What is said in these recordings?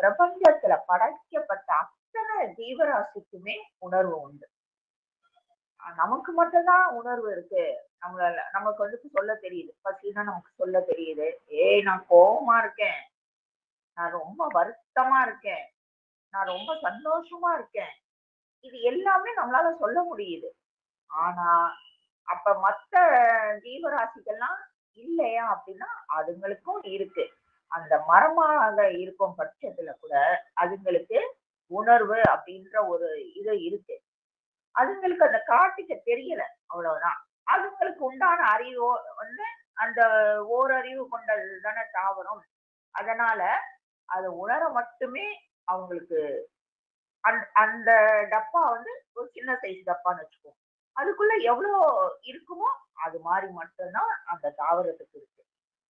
பிரபஞ்சத்துல படைக்கப்பட்ட அத்தனை ஜீவராசிக்குமே உணர்வு உண்டு. நமக்கு மட்டும்தான் உணர்வு இருக்கு. நம்மளால நமக்கு வந்து சொல்ல தெரியுது. பசின்னா நமக்கு சொல்ல தெரியுது. ஏய் நான் கோவமா இருக்கேன். நான் ரொம்ப வருத்தமா இருக்கேன். நான் ரொம்ப சந்தோஷமா இருக்கேன். இது எல்லாமே நம்மளால சொல்ல முடியுது. ஆனா, அப்ப மத்த ஜீவராசிகள்லாம் இல்லையா அப்படின்னா, அதுங்களுக்கும் இருக்கு. அந்த மரமாக இருக்கும் பட்சத்துல கூட அதுங்களுக்கு உணர்வு அப்படின்ற ஒரு இது இருக்கு. அதுங்களுக்கு அத காட்டிக்க தெரியல. அவ்வளவுதான். அதுங்களுக்கு உண்டான அறிவோ வந்து அந்த ஓரறிவு கொண்டது தானே தாவரம். அதனால அத உணர மட்டுமே அவங்களுக்கு அந்த டப்பா வந்து ஒரு சின்ன சைஸ் டப்பான்னு வச்சுக்குவோம். அதுக்குள்ள எவ்வளோ இருக்குமோ, அது மாரி மட்டும் தான் அந்த தாவரத்துக்கு இருக்கு.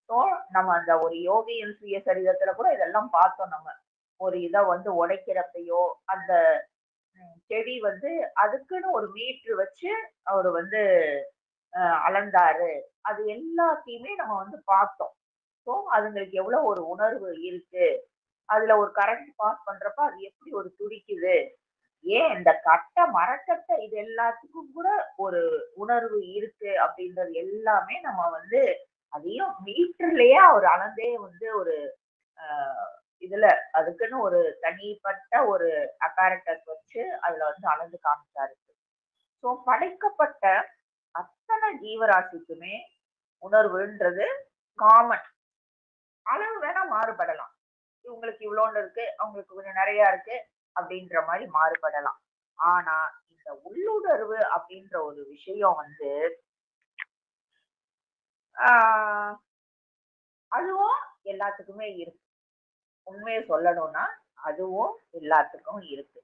ஸோ, நம்ம அந்த ஒரு யோகியின் சுயசரிதத்துல கூட இதெல்லாம் பார்த்தோம் நம்ம. ஒரு இத வந்து உடைக்கிறப்பயோ, அந்த செடி வந்து அதுக்குன்னு ஒரு மீட்டர் வச்சு அவரு வந்து அளந்தாரு. அது எல்லாத்தையுமே நம்ம வந்து பார்த்தோம். ஸோ, அதுங்களுக்கு எவ்வளோ ஒரு உணர்வு இருக்கு. அதுல ஒரு கரண்ட் பாஸ் பண்றப்ப அது எப்படி ஒரு துடிக்குது. ஏன் இந்த மரக்கட்டை இது எல்லாத்துக்கும் கூட ஒரு உணர்வு இருக்கு அப்படின்றது எல்லாமே நம்ம வந்து அதையும் மீட்டர்லயே அவர் அளந்தே வந்து ஒரு இதுல அதுக்குன்னு ஒரு தனிப்பட்ட ஒரு அப்பாரட்டஸ் வச்சு அதுல வந்து அளந்து காமிச்சாரு. ஸோ படைக்கப்பட்ட அத்தனை ஜீவராசிக்குமே உணர்வுன்றது காமன். அளவு வேணா மாறுபடலாம். இவங்களுக்கு இவ்வளோன்னு இருக்கு, அவங்களுக்கு கொஞ்சம் நிறைய இருக்கு அப்படின்ற மாதிரி மாறுபடலாம். ஆனா இந்த உள்ளுணர்வு அப்படின்ற ஒரு விஷயம் வந்து ஆஹ் அதுவும் எல்லாத்துக்குமே இருக்கு. உண்மையை சொல்லணும்னா அதுவும் எல்லாத்துக்கும் இருக்கு.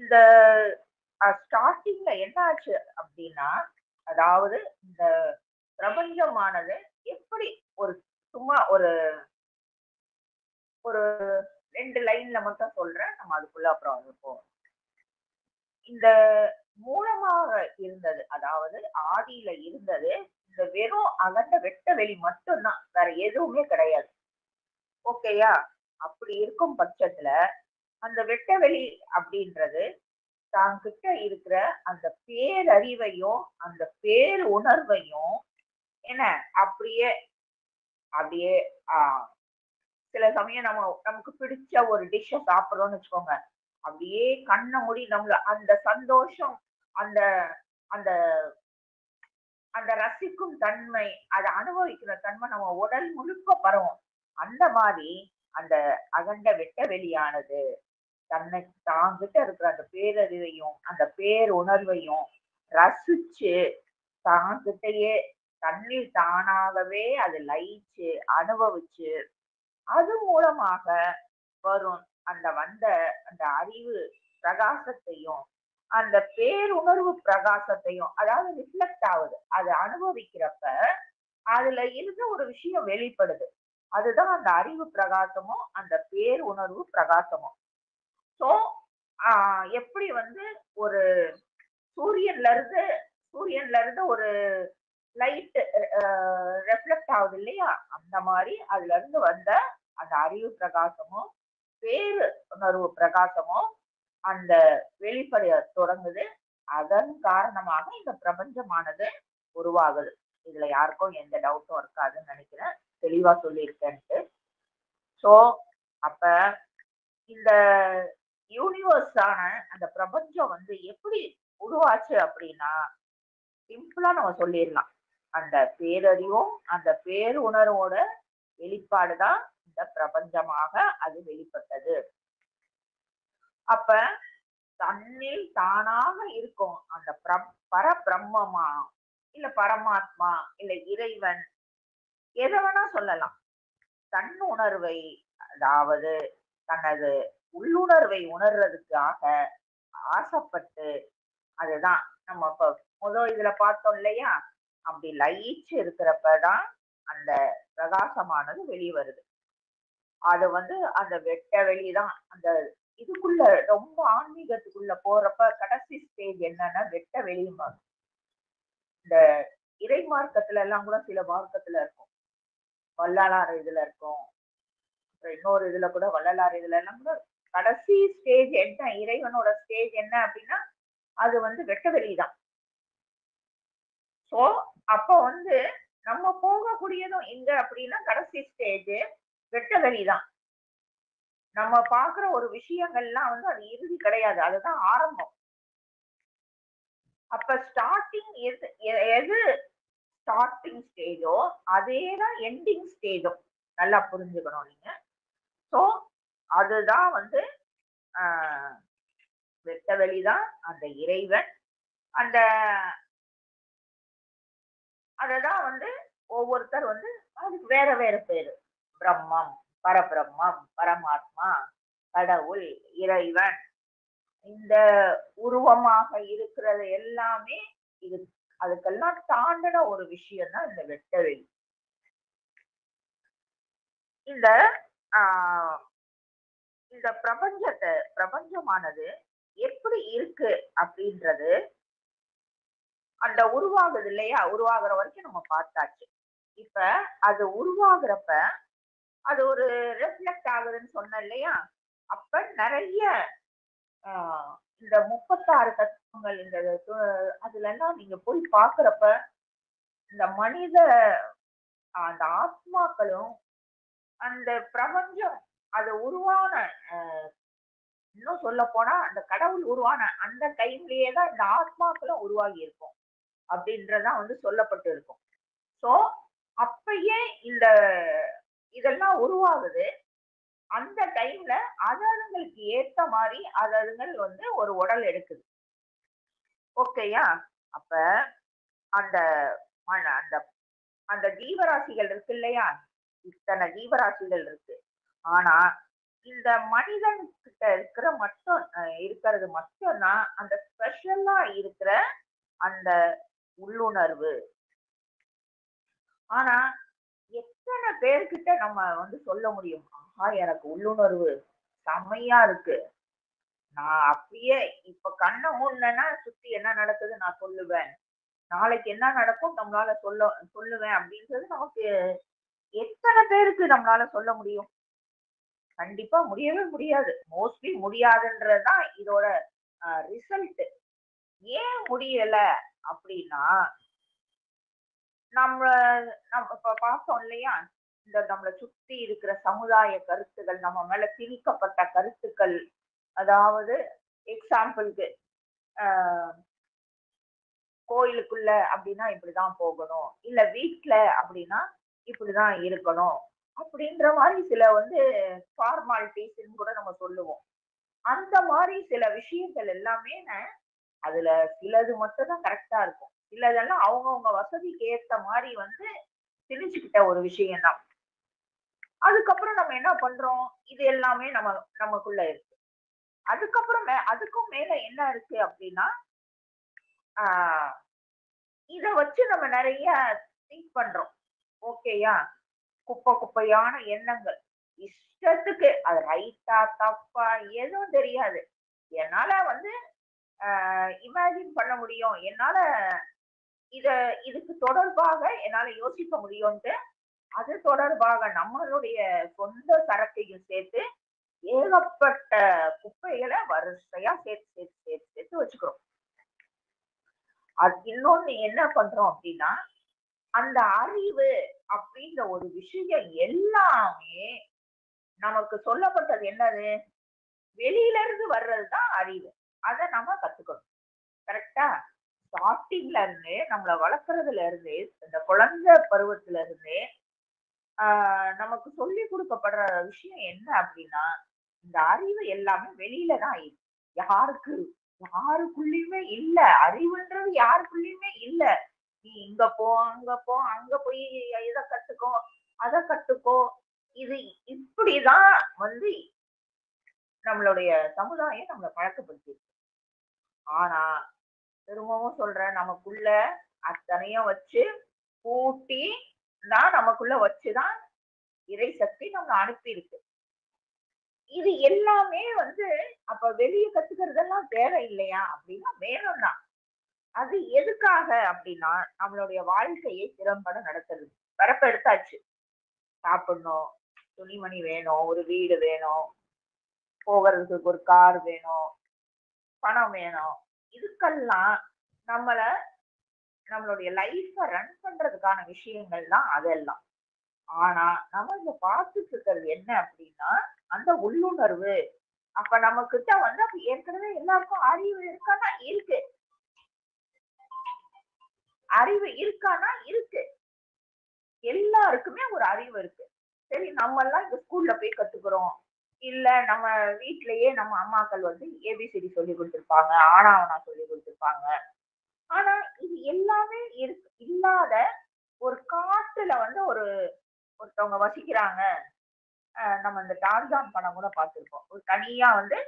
இந்த ஸ்டார்டிங்ல என்ன ஆச்சு அப்படின்னா, அதாவது இந்த பிரபஞ்சமானது எப்படி ஒரு சும்மா ஒரு ஒரு 2 லைன்ல மட்டும் சொல்றேன். நம்ம அதுக்குள்ள அப்புறம் வந்து போவோம். இந்த மூலமாக இருந்தது, அதாவது ஆதியில இருந்தது இந்த வெறும் அகண்ட வெட்ட வெளி மட்டும்தான், வேற எதுவுமே கிடையாது. ஓகேயா? அப்படி இருக்கும் பட்சத்துல அந்த வெட்ட வெளி அப்படின்றது தாங்கிட்ட இருக்கிற அந்த பேரறிவையும் அந்த பேர் உணர்வையும் என்ன அப்படியே அப்படியே ஆஹ் சில சமயம் நமக்கு பிடிச்ச ஒரு டிஷ்ஷை சாப்பிடுறோம்னு வச்சுக்கோங்க. அப்படியே கண்ண மூடி நம்மள அந்த சந்தோஷம், அந்த அந்த அந்த ரசிக்கும் தன்மை, அத அனுபவிக்கிற தன்மை நம்ம உடல் முழுக்க பரவும். அந்த மாதிரி அந்த அகண்ட வெட்ட வெளியானது தன்னை தாங்கிட்ட இருக்கிற அந்த பேரறிவையும் அந்த பேர் உணர்வையும் ரசிச்சு தாங்கிட்டயே தன்னில் தானாகவே அது லயிச்சு அனுபவிச்சு அது மூலமாக வரும் அந்த வந்த அந்த அறிவு பிரகாசத்தையும் அந்த பேருணர்வு பிரகாசத்தையும், அதாவது ரிஃப்ளெக்ட் ஆகுது. அதை அனுபவிக்கிறப்ப அதுல இருந்து ஒரு விஷயம் வெளிப்படுது. அதுதான் அந்த அறிவு பிரகாசமும் அந்த பேருணர்வு பிரகாசமும். ஸோ எப்படி வந்து ஒரு சூரியன்ல இருந்து சூரியன்ல இருந்து ஒரு லைட் ரெஃப்ளெக்ட் ஆகுது இல்லையா, அந்த மாதிரி அதுல இருந்து வந்த அந்த அறிவு பிரகாசமும் பேரு உணர்வு பிரகாசமும் அந்த வெளிப்படைய தொடங்குது. அதன் காரணமாக இந்த பிரபஞ்சமானது உருவாகுது. இதுல யாருக்கும் எந்த டவுட்டும் இருக்காதுன்னு நினைக்கிறேன். தெளிவா சொல்லியிருக்கேன்ட்டு. சோ அப்ப இந்த யூனிவர்ஸான அந்த பிரபஞ்சம் வந்து எப்படி உருவாச்சு அப்படின்னா, சிம்பிளா நம்ம சொல்லிடலாம். அந்த பேரறிவும் அந்த பேருணர்வோட வெளிப்பாடுதான் இந்த பிரபஞ்சமாக அது வெளிப்பட்டது. அப்ப தன்னில் தானாக இருக்கும் அந்த பரபிரம்மமா, இல்ல பரமாத்மா, இல்ல இறைவன், எதை வேணா சொல்லலாம். தன் உணர்வை, அதாவது தனது உள்ளுணர்வை உணர்றதுக்காக ஆசைப்பட்டு, அதுதான் நம்ம இப்ப முதல் இதுல பார்த்தோம் இல்லையா, அப்படி லயிச்சு இருக்கிறப்பதான் அந்த பிரகாசமானது வெளியே வருது. அது வந்து அந்த வெட்ட வெளிதான். அந்த இதுக்குள்ள ரொம்ப ஆன்மீகத்துக்குள்ள போறப்ப கடைசி ஸ்டேஜ் என்னன்னா வெட்ட வெளியுமா. இந்த இறை மார்க்கத்துல எல்லாம் கூட சில மார்க்கத்துல இருக்கும், வல்லாளார் இதுல இருக்கும், இன்னொரு இதுல கூட வள்ளலார் இதுல எல்லாம் கூட கடைசி ஸ்டேஜ் என்ன, இறைவனோட ஸ்டேஜ் என்ன அப்படின்னா அது வந்து வெட்ட வெளிதான். சோ அப்ப வந்து நம்ம போகக்கூடியதும் எங்க அப்படின்னா கடைசி ஸ்டேஜ் வெட்ட வெளிதான். நம்ம பாக்குற ஒரு விஷயங்கள்லாம் வந்து அது இறுதி கிடையாது, அதுதான் ஆரம்பம். அப்ப ஸ்டார்டிங் எது ஸ்டார்டிங் ஸ்டேஜோ அதேதான் எண்டிங் ஸ்டேஜும். நல்லா புரிஞ்சுக்கணும் நீங்க. சோ அதுதான் வந்து ஆஹ் வெட்ட வெளிதான் அந்த இறைவன். அந்த அததான் வந்து ஒவ்வொருத்தர் வந்து அதுக்கு வேற வேற பேரு. பிரம்மம், பரபிரம்மம், பரமாத்மா, கடவுள், இறைவன், இந்த உருவமாக இருக்கிறது எல்லாமே இது. அதுக்கெல்லாம் தாண்டின ஒரு விஷயம் தான் இந்த வெட்டவெளி. இந்த ஆஹ் இந்த பிரபஞ்சமானது எப்படி இருக்கு அப்படின்றது அந்த உருவாகுது இல்லையா, உருவாகுற வரைக்கும் நம்ம பார்த்தாச்சு. இப்ப அது உருவாகுறப்ப அது ஒரு ரிஃப்ளெக்ட் ஆகுதுன்னு சொன்னேன் இல்லையா, அப்ப நிறைய ஆஹ் இந்த 36 தத்துவங்கள் இந்த அதுல எல்லாம் நீங்க போய் பாக்குறப்ப இந்த மனித அந்த ஆத்மாக்களும் அந்த பிரபஞ்சம் அது உருவான இன்னும் சொல்ல போனா அந்த கடவுள் உருவான அந்த டைம்லயே தான் இந்த ஆத்மாக்களும் உருவாகி இருக்கும் அப்படின்றதான் வந்து சொல்லப்பட்டு இருக்கும். சோ அப்பயே இந்த இதெல்லாம் உருவாகுது. அந்த டைம்ல அததுங்களுக்கு ஏத்த மாதிரி அததுங்கள் வந்து ஒரு உடல் எடுக்குது. ஓகேயா? அப்ப அந்த அந்த அந்த ஜீவராசிகள் இருக்கு இல்லையா, இத்தனை ஜீவராசிகள் இருக்கு. ஆனா இந்த மனிதன் கிட்ட இருக்கிற மட்டும் இருக்கிறது மட்டும்தான் அந்த ஸ்பெஷலா இருக்கிற அந்த உள்ளுணர்வு. ஆனா எத்தனை பேர்கிட்ட நம்ம வந்து சொல்ல முடியும், ஆஹா எனக்கு உள்ளுணர்வு செம்மையா இருக்கு, நான் அப்படியே இப்ப கண்ணை மூடனா சுத்தி என்ன நடக்குது நான் சொல்லுவேன், நாளைக்கு என்ன நடக்கும் நம்மளால சொல்லுவேன் அப்படின்றது நமக்கு எத்தனை பேருக்கு நம்மளால சொல்ல முடியும்? கண்டிப்பா முடியவே முடியாது. மோஸ்ட்லி முடியாதுன்றதுதான் இதோட ரிசல்ட். ஏன் முடியல அப்படின்னா நம்ம நம்ம இப்ப பார்த்தோம் இல்லையா, இந்த நம்மளை சுத்தி இருக்கிற சமுதாய கருத்துகள், நம்ம மேல திணிக்கப்பட்ட கருத்துக்கள். அதாவது எக்ஸாம்பிளுக்கு கோயிலுக்குள்ள அப்படின்னா இப்படிதான் போகணும், இல்ல வீட்டுல அப்படின்னா இப்படிதான் இருக்கணும் அப்படின்ற மாதிரி சில வந்து ஃபார்மாலிட்டிஸ் கூட நம்ம சொல்லுவோம். அந்த மாதிரி சில விஷயங்கள் எல்லாமே அதுல சிலது மட்டும் தான் கரெக்டா இருக்கும், சிலதெல்லாம் அவங்கவுங்க வசதிக்கு ஏத்த மாதிரி வந்து திணிச்சுக்கிட்ட ஒரு விஷயம் தான். அதுக்கப்புறம் நம்ம என்ன பண்றோம், இது எல்லாமே நமக்குள்ள இருக்கு. அதுக்கப்புறம் அதுக்கும் மேல என்ன இருக்கு அப்படின்னா ஆஹ் இத வச்சு நம்ம நிறைய திங்க் பண்றோம். ஓகேயா? குப்பையான எண்ணங்கள், இஷ்டத்துக்கு அது ரைட்டா தப்பா எதுவும் தெரியாது. என்னால வந்து இமேஜின் பண்ண முடியும், என்னால இதுக்கு தொடர்பாக என்னால யோசிக்க முடியும்ட்டு அது தொடர்பாக நம்மளுடைய சொந்த சரக்கையும் சேர்த்து ஏகப்பட்ட குப்பைகளை வரிசையா சேர்த்து சேர்த்து சேர்த்து சேர்த்து வச்சுக்கிறோம். அது இன்னொன்னு என்ன பண்றோம் அப்படின்னா அந்த அறிவு அப்படின்ற ஒரு விஷயம் எல்லாமே நமக்கு சொல்லப்பட்டது என்னது, வெளியில இருந்து வர்றதுதான் அறிவு. அதை நம்ம கத்துக்கணும். கரெக்டா? ஸ்டார்டிங்ல இருந்து நம்மளை வளர்க்கறதுல இருந்து இந்த குழந்தை பருவத்துல இருந்து நமக்கு சொல்லி கொடுக்கப்படுற விஷயம் என்ன அப்படின்னா இந்த அறிவு எல்லாமே வெளியில தான் இருக்கு. யாருக்குள்ளயுமே இல்ல, அறிவுன்றது யாருக்குள்ளயுமே இல்ல. நீ இங்க போ அங்க போ அங்க போய் இதை கத்துக்கோ அதை கத்துக்கோ, இது இப்படிதான் வந்து நம்மளுடைய சமுதாயம் நம்மளை பழக்கப்படுத்தி. ஆனா திரும்பவும் சொல்றேன், நமக்குள்ள அத்தனையும் வச்சு கூட்டி தான் நமக்குள்ள வச்சுதான் இறை சக்தி நம்ம அனுப்பி இருக்கு. இது எல்லாமே வந்து அப்ப வெளியே கத்துக்கிறதெல்லாம் தேவை இல்லையா அப்படின்னா வேணும்தான். அது எதுக்காக அப்படின்னா நம்மளுடைய வாழ்க்கையை திறம்பட நடத்துறது. பிறப்பு எடுத்தாச்சு, சாப்பிடணும், துணிமணி வேணும், ஒரு வீடு வேணும், போகிறதுக்கு ஒரு கார் வேணும், பணம் வேணும். இதுக்கெல்லாம் நம்மள நம்மளுடைய லைஃப ரன் பண்றதுக்கான விஷயங்கள் தான் அதெல்லாம். ஆனா நம்ம இங்க பார்த்துட்டு இருக்கிறது என்ன அப்படின்னா, அந்த உள்ளுணர்வு. அப்ப நம்ம கிட்ட வந்து அப்ப ஏற்கனவே எல்லாருக்கும் அறிவு இருக்கான்னா இருக்கு. அறிவு இருக்கான்னா இருக்கு. எல்லாருக்குமே ஒரு அறிவு இருக்கு. சரி நம்ம எல்லாம் இந்த ஸ்கூல்ல போய் கத்துக்கிறோம். இல்ல நம்ம வீட்லயே நம்ம அம்மாக்கள் வந்து ஏபிசிடி சொல்லி கொடுத்திருப்பாங்க. ஆனா ஆவன்னா சொல்லி கொடுத்திருப்பாங்க. ஆனா இது எல்லாமே இல்லாத ஒரு காட்டுல வந்து ஒருத்தவங்க வசிக்கிறாங்க. நம்ம இந்த டார்ஜான் படம் கூட பார்த்திருப்போம். ஒரு தனியா வந்து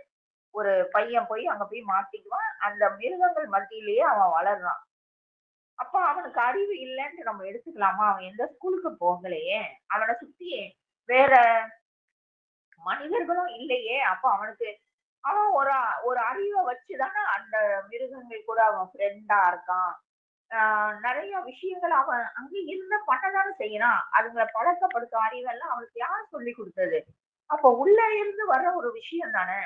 ஒரு பையன் போய் அங்க போய் மாட்டிக்குவான். அந்த மிருகங்கள் மத்தியிலேயே அவன் வளர்றான். அப்ப அவனுக்கு அறிவு இல்லைன்னு நம்ம எடுத்துக்கலாமா? அவன் எந்த ஸ்கூலுக்கு போகலையே. அவனை சுத்தி வேற மனிதர்களும் இல்லையே. அப்ப அவன் ஒரு அறிவை வச்சுதானே அந்த மிருகங்கள் கூட அவன் ஃப்ரெண்டா இருக்கான். நிறைய விஷயங்கள் அவன் அங்க இருந்து பண்ணதானே செய்யறான். அதுங்களை பழக்கப்படுத்தும் அறிவெல்லாம் அவனுக்கு யார் சொல்லி கொடுத்தது? அப்ப உள்ள இருந்து வர்ற ஒரு விஷயம் தானே.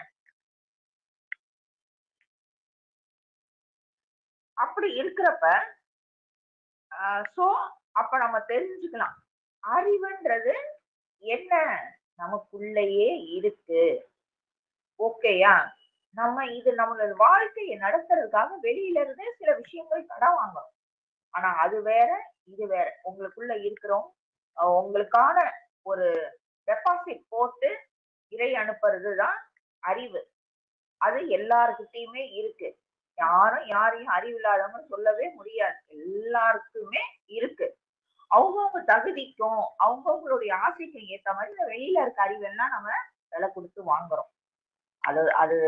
அப்படி இருக்கிறப்ப சோ அப்ப நம்ம தெரிஞ்சுக்கலாம். அறிவுன்றது என்ன நமக்குள்ளேயே இருக்கு. ஓகேயா? இது நம்மளோட வாழ்க்கையை நடத்துறதுக்காக வெளியில இருந்தே சில விஷயங்கள் கடன் வாங்குறோம். ஆனா அது வேற, இது வேற. உங்களுக்குள்ள இருக்கிறோம். உங்களுக்கான ஒரு டெபாசிட் போட்டு இறை அனுப்புறதுதான் அறிவு. அது எல்லார்கிட்டயுமே இருக்கு. யாரும் யாரையும் அறிவில்லாதவங்கன்னு சொல்லவே முடியாது. எல்லாருக்குமே இருக்கு. அவங்கவுங்க தகுதிக்கும் அவங்கவுங்களுடைய ஆசைக்கும் ஏத்த மாதிரி இந்த வெளியில இருக்க அறிவெல்லாம் நம்ம விலை கொடுத்து வாங்குறோம். அது அது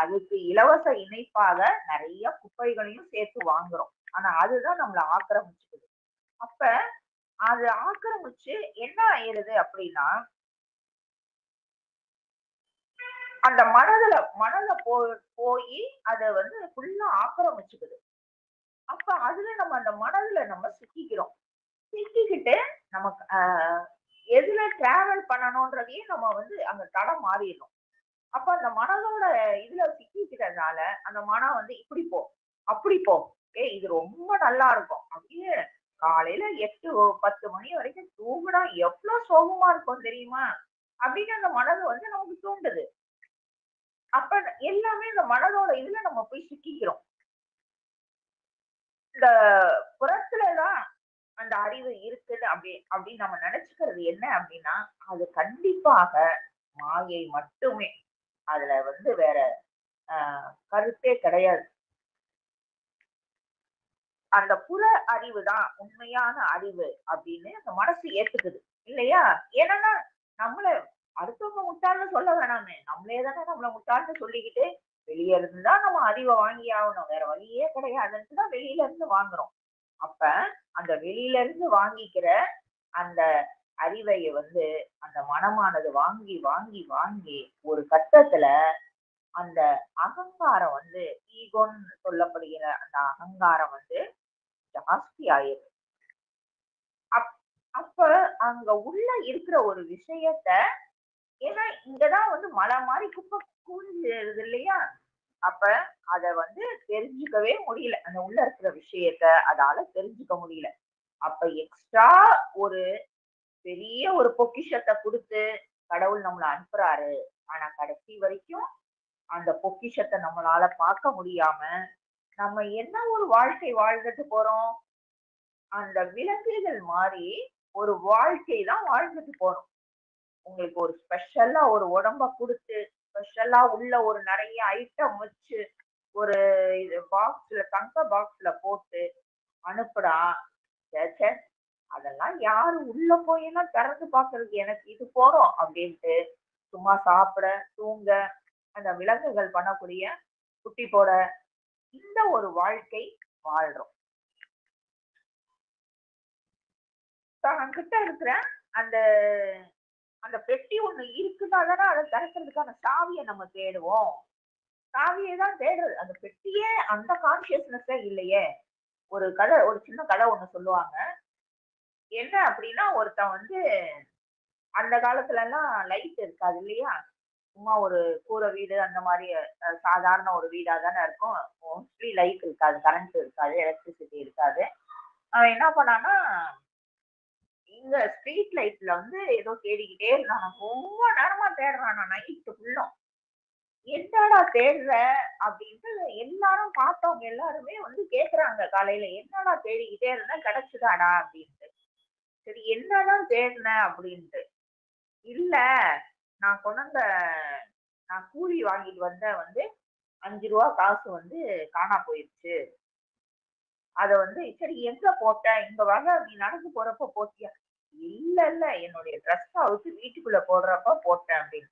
அதுக்கு இலவச இணைப்பாக நிறைய குப்பைகளையும் சேர்த்து வாங்குறோம். ஆனா அதுதான் நம்மள ஆக்கிரமிச்சுக்குது. அப்ப அது ஆக்கிரமிச்சு என்ன ஆயிருது அப்படின்னா, அந்த மனதுல போய் அத வந்து ஃபுல்லா ஆக்கிரமிச்சுக்குது. அப்ப அதுல நம்ம அந்த மனதுல நம்ம சிக்கிக்கிறோம். சிக்கிக்கிட்டு நமக்கு எதுல டிராவல் பண்ணணும்ன்றதையே நம்ம வந்து அங்க தடம் மாறிடும். அப்ப அந்த மனதோட இதுல சிக்கிக்கிறதுனால அந்த மனம் வந்து இப்படி போ, அப்படி போ, இது ரொம்ப நல்லா இருக்கும். அப்படியே காலையில 8, 10 மணி வரைக்கும் தூங்குனா எவ்வளவு சோகமா இருக்கும் தெரியுமா? அப்படின்னு அந்த மனது வந்து நமக்கு தூண்டுது. அப்ப எல்லாமே இந்த மனதோட இதுல நம்ம போய் சிக்கிக்கிறோம். இந்த புறத்துலதான் அந்த அறிவு இருக்குது அப்படின்னு நம்ம நினைச்சுக்கிறது என்ன அப்படின்னா, அது கண்டிப்பாக மாயை மட்டுமே. அதுல வந்து வேற கருத்தே கிடையாது. அந்த புற அறிவு தான் உண்மையான அறிவு அப்படின்னு அந்த மனசு ஏத்துக்குது இல்லையா? ஏன்னா நம்மள அடுத்தவங்க முட்டாள்னு சொல்ல வேணாமே, நம்மளே தானே நம்மள முட்டாள்னு சொல்லிக்கிட்டு வெளியே இருந்துதான் நம்ம அறிவை வாங்கி ஆகணும். வேற வழியே கிடையாதுன்னு தான் வெளியில இருந்து வாங்குறோம். அப்ப அந்த வெளியில இருந்து வாங்கிக்கிற அந்த அறிவை வந்து அந்த மனமானது வாங்கி வாங்கி வாங்கி ஒரு கட்டத்துல அந்த அகங்காரம் வந்து ஈகோன்னு சொல்லப்படுகிற அந்த அகங்காரம் வந்து ஜாஸ்தி ஆயிரும். அப்ப அங்க உள்ள இருக்கிற ஒரு விஷயத்த, ஏன்னா இங்கதான் வந்து மலை மாதிரி குப்பை கூடுது இல்லையா? அப்ப அத வந்து தெரிஞ்சுக்கவே முடியல. அந்த உள்ள இருக்கிற விஷயத்த அதால தெரிஞ்சுக்க முடியல. அப்ப எக்ஸ்ட்ரா ஒரு பெரிய ஒரு பொக்கிஷத்தை கொடுத்து கடவுள் நம்மள அனுப்புறாரு. ஆனா கடைசி வரைக்கும் அந்த பொக்கிஷத்தை நம்மளால பார்க்க முடியாம நம்ம என்ன ஒரு வாழ்க்கை வாழ்ந்துட்டு போறோம்? அந்த விலங்குகள் மாதிரி ஒரு வாழ்க்கை தான் வாழ்ந்துட்டு போறோம். உங்களுக்கு ஒரு ஸ்பெஷலா ஒரு உடம்ப கொடுத்து ஸ்பெஷலா உள்ள ஒரு நிறைய ஐட்டம் வச்சு ஒரு இது பாக்ஸ்ல தங்க பாக்ஸ்ல போட்டு அனுப்புடா. ச்சே, அதெல்லாம் யாரு உள்ள போயெல்லாம் திறந்து பாக்குறது? எனக்கு இது போறோம் அப்படின்ட்டு சும்மா சாப்பிட தூங்க அந்த விலங்குகள் பண்ணக்கூடிய குட்டி போட இந்த ஒரு வாழ்க்கை வாழ்றோம். கிட்ட இருக்கிற அந்த அந்த பெட்டி ஒண்ணு இருக்குதா தானே அதை திறக்கிறதுக்கான சாவியை நம்ம தேடுவோம். சாவியை தான் தேடுறது. அந்த பெட்டியே அந்த கான்சியஸ்னஸே இல்லையே. ஒரு சின்ன கதை ஒண்ணு சொல்லுவாங்க. என்ன அப்படின்னா, ஒருத்தன் வந்து அந்த காலத்துல எல்லாம் லைட் இருக்காது இல்லையா? சும்மா ஒரு கூரை வீடு அந்த மாதிரி சாதாரண ஒரு வீடா தானே இருக்கும். மோஸ்ட்லி லைட் இருக்காது, கரண்ட் இருக்காது, எலக்ட்ரிசிட்டி இருக்காது. அவன் என்ன பண்ணான்னா, இங்க ஸ்ட்ரீட் லைட்ல வந்து ஏதோ தேடிக்கிட்டே இருந்தான். ரொம்ப நேரமா தேடுறான் நான் நைட்டு ஃபுல்லும். என்னடா தேடுற அப்படின்ட்டு எல்லாரும் பார்த்தவங்க எல்லாருமே வந்து கேக்குறாங்க காலையில. என்னடா தேடிக்கிட்டே இருந்த கிடைச்சுதாடா அப்படின்ட்டு. சரி என்னதான் தேடின அப்படின்ட்டு. இல்ல நான் கொண்டாந்த நான் கூலி வாங்கிட்டு வந்த வந்து ரூ. 5 காசு வந்து காணா போயிருச்சு. அத வந்து சரி எங்க போட்ட? இங்க வாங்க நீ நடந்து போறப்ப போட்டியா? இல்ல இல்ல என்னுடைய ட்ரெஸ் அவுத்து வீட்டுக்குள்ள போடுறப்ப போட்டேன் அப்படின்னு.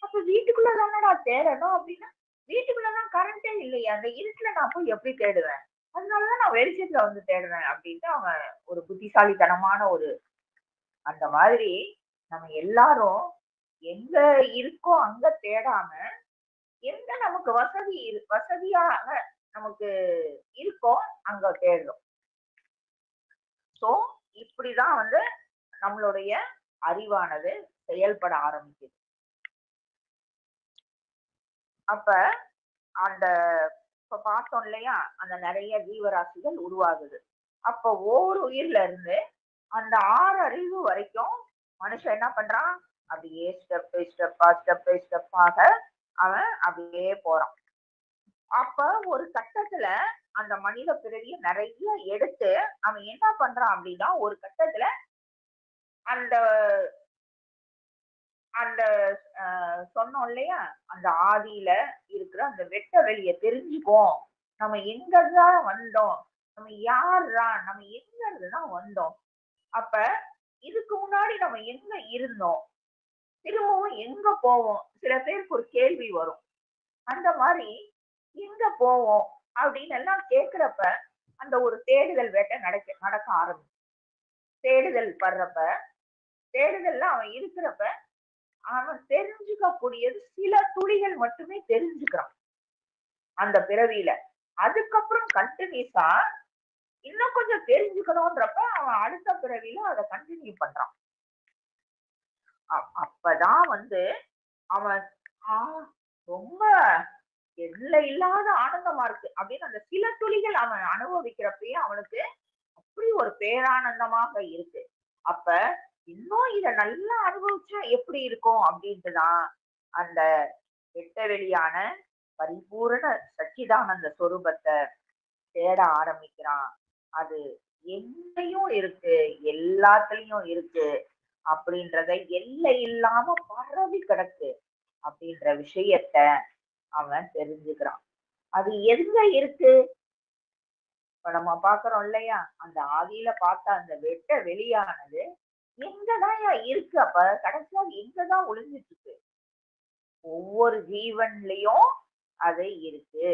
அப்ப வீட்டுக்குள்ள தானடா தேடணும் அப்படின்னா, வீட்டுக்குள்ள தான் கரண்டே இல்லையே. அந்த இருட்டுல நான் போய் எப்படி தேடுவேன்? அதனாலதான் நான் வெளிச்சத்துல வந்து தேடுறேன் அப்படின்ட்டு அவன் ஒரு புத்திசாலித்தனமான ஒரு அந்த மாதிரி நம்ம எல்லாரும் எங்க இருக்கோ அங்க தேடாம, எங்க நமக்கு வசதியாக நமக்கு இருக்கோ அங்க தேடுறோம். சோ இப்படிதான் வந்து நம்மளுடைய அறிவானது செயல்பட ஆரம்பிக்குது. அப்ப அந்த இப்ப பார்த்தோம் இல்லையா? அந்த நெறைய ஜீவராசிகள் உருவாகுது. அப்ப ஓர் உயிர்ல இருந்து அந்த 6 அறிவு வரைக்கும் மனுஷன் என்ன பண்றான்? அப்படியே ஸ்டெப் பை ஸ்டெப்பா, ஸ்டெப் பை ஸ்டெப்பாக அவன் அப்படியே போறான். அப்ப ஒரு கட்டத்துல அந்த மனித பிறவிய நெறைய எடுத்து அவன் என்ன பண்றான் அப்படின்னா, ஒரு கட்டத்துல அந்த அந்த சொன்னோம் இல்லையா? அந்த ஆதியில இருக்கிற அந்த வெட்ட வெளிய தெரிஞ்சுக்குவோம். நம்ம எங்கதான் வந்தோம்? நம்ம யார்ரா? நம்ம எங்க இருந்து தான் வந்தோம்? அப்ப இதுக்கு முன்னாடி நம்ம எங்க இருந்தோம்? திரும்பவும் எங்க போவோம்? சில பேருக்கு ஒரு கேள்வி வரும். அந்த மாரி எங்க போவோம்? அப்படின்னு எல்லாம் கேட்கிறப்ப, அந்த ஒரு தேடுதல் வேட்டை நடக்க ஆரம்பிக்கும். தேடுதல் படுறப்ப, தேடுதல்ல அவன் இருக்கிறப்ப, அவன் தெரிஞ்சுக்கக்கூடியது சில துளிகள் மட்டுமே தெரிஞ்சுக்கிறான். அந்த பிறவியில. அதுக்கப்புறம் கன்டினியூஸா இன்னும் கொஞ்சம் தெரிஞ்சுக்கணும்ன்றப்ப அவன் அடுத்த பிறவியில அத கன்டினியூ பண்றான். அப்பதான் வந்து அவன் ஆ ரொம்ப எல்லை இல்லாத ஆனந்தமா இருக்கு அப்படின்னு அந்த சில துளிகள் அவன் அனுபவிக்கிறப்பயே அவனுக்கு அப்படி ஒரு பேரானந்தமாக இருக்கு. அப்ப இன்னும் இத நல்லா அனுபவிச்சா எப்படி இருக்கும் அப்படின்ட்டுதான் அந்த வெட்ட வெளியான பரிபூரண சச்சிதானந்த சொரூபத்தை தேட ஆரம்பிக்கிறான். அது எங்கேயும் இருக்கு, எல்லாத்துலயும் இருக்கு அப்படின்றத எல்லை இல்லாம பரவி கிடக்கு அப்படின்ற விஷயத்த அவன் தெரிஞ்சுக்கிறான். அது எங்க இருக்கு? இப்ப நம்ம பாக்குறோம் இல்லையா? அந்த ஆதியில பார்த்த அந்த வெட்ட வெளியானது எங்கதான் இருக்கு? அப்ப கடைசியா அது எங்கதான் ஒளிஞ்சிட்டு இருக்கு? ஒவ்வொரு ஜீவன்லயும் அது இருக்கு.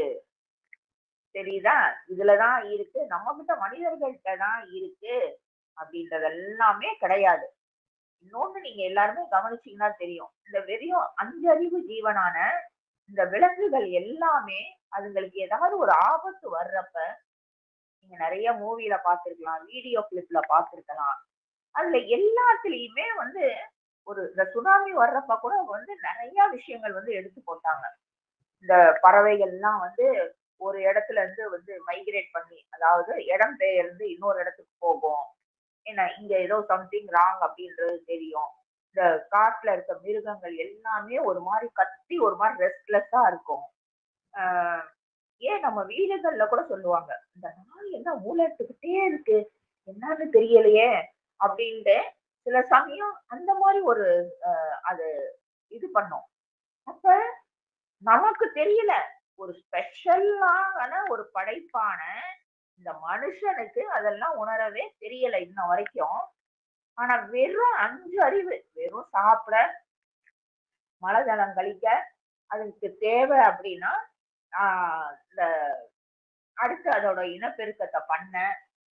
தெரியுதா? இதுலதான் இருக்கு. நம்ம கிட்ட மனிதர்கள்ட்ட தான் இருக்கு அப்படின்றது எல்லாமே கிடையாது. இன்னொன்னு நீங்க எல்லாருமே கவனிச்சீங்கன்னா தெரியும். இந்த வெறும் 5 அறிவு ஜீவனான இந்த விலங்குகள் எல்லாமே அதுங்களுக்கு ஏதாவது ஒரு ஆபத்து வர்றப்ப, நீங்க நிறைய மூவில பார்த்திருக்கலாம், வீடியோ கிளிப்ல பார்த்திருக்கலாம். அதுல எல்லாத்துலயுமே வந்து ஒரு இந்த சுனாமி வர்றப்ப கூட வந்து நிறைய விஷயங்கள் வந்து எடுத்து போட்டாங்க. இந்த பறவைகள்லாம் வந்து ஒரு இடத்துல இருந்து வந்து மைக்ரேட் பண்ணி, அதாவது இடம் பெயர்ந்து இன்னொரு இடத்துக்கு போகும். ஏன்னா இங்க ஏதோ சம்திங் ராங் அப்படின்றது தெரியும். இந்த காட்டுல இருக்க மிருகங்கள் எல்லாமே ஒரு மாதிரி கத்தி ஒரு மாதிரி ரெஸ்ட்லெஸ்ஸா இருக்கும். ஆஹ் ஏன் நம்ம வீடுகள்ல கூட சொல்லுவாங்க, இந்த நாய் என்ன ஊழட்டுக்கிட்டே இருக்கு, என்னன்னு தெரியலையே அப்படின்ட்டு சில சமயம் அந்த மாதிரி ஒரு அது இது பண்ணும். அப்ப நமக்கு தெரியல, ஒரு ஸ்பெஷலான ஒரு படைப்பான இந்த மனுஷனுக்கு அதெல்லாம் உணரவே தெரியல இன்ன வரைக்கும். ஆனா வெறும் 5 அறிவு, வெறும் சாப்பிட, மலஜலம் கழிக்க, அதுக்கு தேவை அப்படின்னா இந்த அடுத்து அதோட இனப்பெருக்கத்தை பண்ண,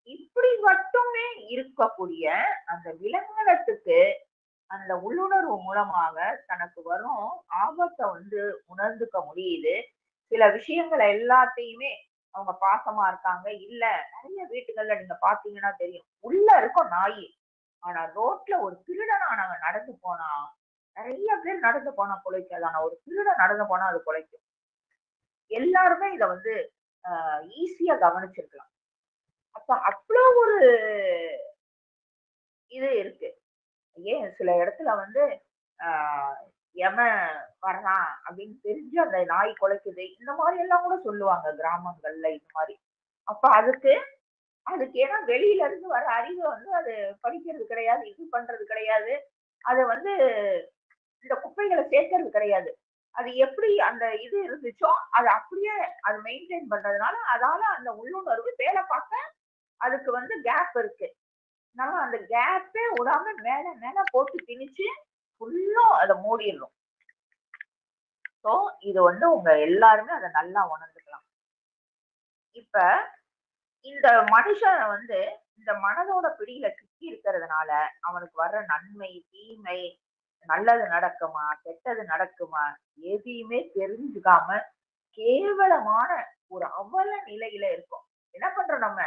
இப்படி மட்டுமே இருக்கக்கூடிய அந்த விலங்கினத்துக்கு அந்த உள்ளுணர்வு மூலமாக தனக்கு வரும் ஆபத்தை வந்து உணர்ந்துக்க முடியுது. சில விஷயங்களை எல்லாத்தையுமே அவங்க பாசமா இருக்காங்க. இல்ல நிறைய வீட்டுகள்ல நீங்க பாத்தீங்கன்னா தெரியும், உள்ள இருக்கும் நாய், ஆனா ரோட்ல ஒரு திருடனானவன் நடந்து போனா, நிறைய பேர் நடந்து போனா குலைக்காது. ஆனா ஒரு திருடன் நடந்து போனா அது குலைக்கும். எல்லாருமே இத வந்து ஈஸியா கவனிச்சிருக்கலாம். அப்ப அவ்ளோ ஒரு இது இருக்கு. ஏன் சில இடத்துல வந்து ஆ எமன் வர்றான் அப்படின்னு தெரிஞ்சு அந்த நாய் குலைக்குது. இந்த மாரி எல்லாம் கூட சொல்லுவாங்க கிராமங்கள்ல இந்த மாரி. அப்ப அதுக்கு அதுக்கு ஏன்னா வெளியில இருந்து வர அறிவ வந்து அது படிக்கிறது கிடையாது, இது பண்றது கிடையாது. அது வந்து இந்த குப்பைகள சேர்க்கிறது கிடையாது. அது எப்படி அந்த இது இருந்துச்சோ, அது அப்படியே அது மெயின்டெயின் பண்றதுனால, அதால அந்த உள்ளுணர்வு வேலை பார்க்க அதுக்கு வந்து கேப் இருக்கு. நம்ம அந்த கேப்பே விடாம மேல மேல போட்டு திணிச்சு ஃபுல்லும் அத மூடிடணும். ஸோ இது வந்து உங்க எல்லாருமே அத நல்லா உணர்ந்துக்கலாம். இப்ப இந்த மனுஷன் வந்து இந்த மனதோட பிடியில சிக்கி இருக்கிறதுனால, அவனுக்கு வர்ற நன்மை, தீமை, நல்லது நடக்குமா? கெட்டது நடக்குமா? எதையுமே தெரிஞ்சுக்காம கேவலமான ஒரு அவல நிலையில இருக்கோம். என்ன பண்றோம் நம்ம?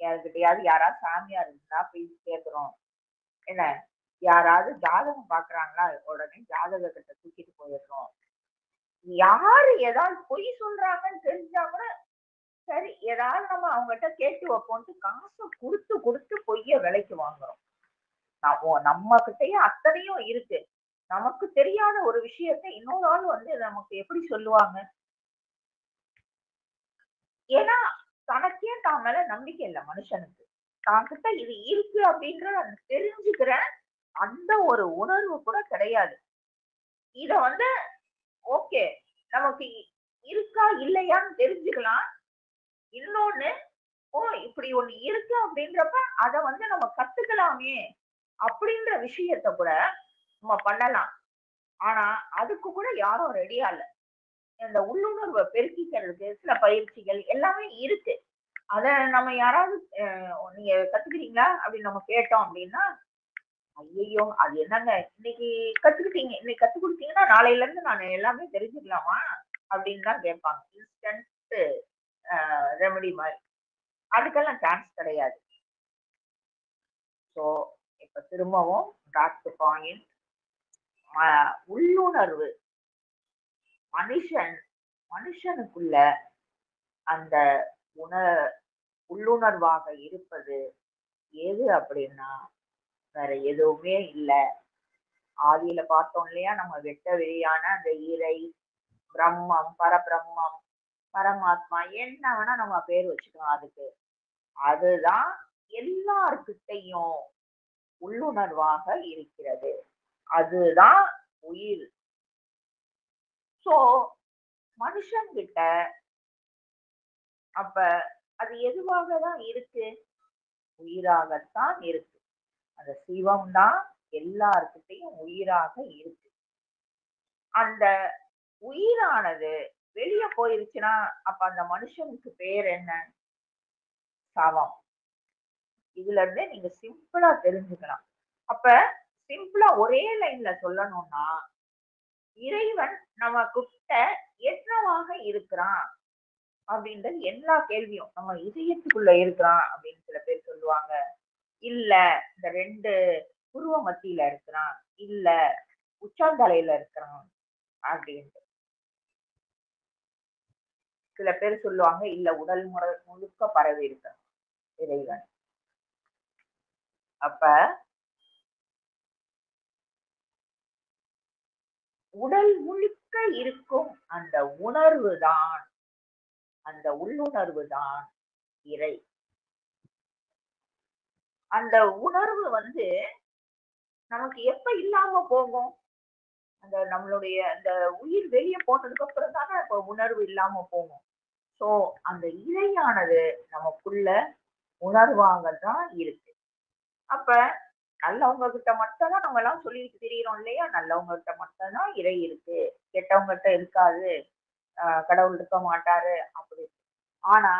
யாருகிட்டயாவது யாராவது சாமியார் இருந்தா போய் கேட்கிறோம். என்ன? யாராவது ஜாதகம் பார்க்குறாங்களா? உடனே ஜாதகத்த தூக்கிட்டு போயிடுறோம். யாரு ஏதாவது பொய் சொல்றாங்கன்னு தெரிஞ்சா கூட, சரி ஏதாவது நம்ம அவங்ககிட்ட கேட்டு வைப்போம்ட்டு காச குடுத்து குடுத்து பொய்ய விலைக்கு வாங்குறோம். நம்ம கிட்டயே அத்தனையும் இருக்கு. நமக்கு தெரியாத ஒரு விஷயத்த இன்னொரு ஆள் வந்து நமக்கு எப்படி சொல்லுவாங்க? ஏன்னா, தனக்கே தான் மேல நம்பிக்கை இல்ல மனுஷனுக்கு. தான்கிட்ட இது இருக்கு அப்படின்றத தெரிஞ்சுக்கிற அந்த ஒரு உணர்வு கூட கிடையாது. இத வந்து ஓகே. நமக்கு இருக்கா இல்லையான்னு தெரிஞ்சுக்கலாம். இன்னொன்னு, ஓ! இப்படி ஒண்ணு இருக்கு அப்படின்றப்ப அத வந்து நம்ம கத்துக்கலாமே அப்படின்ற விஷயத்த கூட நம்ம பண்ணலாம். ஆனா, அதுக்கு கூட யாரும் ரெடியா இல்ல. இந்த உள்ளுணர்வ பெருக்கிக்கிறதுக்கு சில பயிற்சிகள் எல்லாமே இருக்கு. அத நம்ம யாராவது நீங்க கத்துக்கிறீங்களா? அப்படின்னு நம்ம கேட்டோம் அப்படின்னா, ஐயய்யோ! அது என்னங்க இன்னைக்கு கத்துக்கிட்டீங்க. இன்னைக்கு கத்துக் குடுத்தீங்கன்னா, நாளையில இருந்து நான் எல்லாமே தெரிஞ்சுக்கலாமா? அப்படின்னு தான் கேட்பாங்க. இன்ஸ்டன்ட் ரெமெடி மாரி. அதுக்கெல்லாம் சான்ஸ் கிடையாது. ஸோ, இப்ப திரும்பவும் பேக் டூ பாயிண்ட். அ உள்ளுணர்வு மனுஷன் மனுஷனுக்குள்ள அந்த உண உள்ளுணர்வாக இருப்பது எது அப்படின்னா, வேற எதுவுமே இல்ல. ஆதியில பார்த்தோம் இல்லையா? நம்ம வெட்ட வெளியான அந்த இறை, பிரம்மம், பரபிரம்மம், பரமாத்மா என்ன வேணா நம்ம பேர் வச்சுக்கலாம் அதுக்கு. அதுதான் எல்லார்கிட்டயும் உள்ளுணர்வாக இருக்கிறது. அதுதான் உயிர். ஸோ மனுஷன்கிட்ட அப்ப அது எதுவாக தான் இருக்கு? உயிராகத்தான் இருக்கு. அந்த சிவம் தான் எல்லார்கிட்டயும் உயிராக இருக்கு. அந்த உயிரானது வெளிய போயிருச்சுன்னா, அப்ப அந்த மனுஷனுக்கு பேர் என்ன? சவம். இதுல இருந்தே நீங்க சிம்பிளா தெரிஞ்சுக்கலாம். அப்ப சிம்பிளா ஒரே லைன்ல சொல்லணும்னா, இறைவன் நமக்கிட்ட என்னவாக இருக்கிறான்? அப்படின்றது எல்லா கேள்வியும். நம்ம இதயத்துக்குள்ள இருக்கிறான் அப்படின்னு சில பேர் சொல்லுவாங்க. இல்ல இந்த 2 புருவ மத்தியில இருக்கிறான். இல்ல உச்சாந்தலையில இருக்கிறான் அப்படின்ட்டு. சில பேர் சொல்லுவாங்க, இல்ல உடல் முழுக்க பரவி இருக்கிறான் இறைவன். அப்ப உடல் முழுக்க இருக்கும் அந்த உணர்வு தான், அந்த உள்ளுணர்வு தான் இறை. அந்த உணர்வு வந்து நமக்கு எப்ப இல்லாம போகும்? அந்த நம்மளுடைய அந்த உயிர் வெளிய போனதுக்கு அப்புறம் தானே அப்ப உணர்வு இல்லாம போகும். ஸோ அந்த இறையானது நமக்குள்ள உணர்வாக தான் இருக்கு. அப்ப நல்லவங்க கிட்ட மட்டும் தான் நம்ம எல்லாம் சொல்லிட்டு திரியிறோம் இல்லையா? நல்லவங்க கிட்ட மட்டும் தான் இறை இருக்கு. கெட்டவங்க கிட்ட இருக்காது. கடவுள் இருக்க மாட்டாரு அப்படி. ஆனா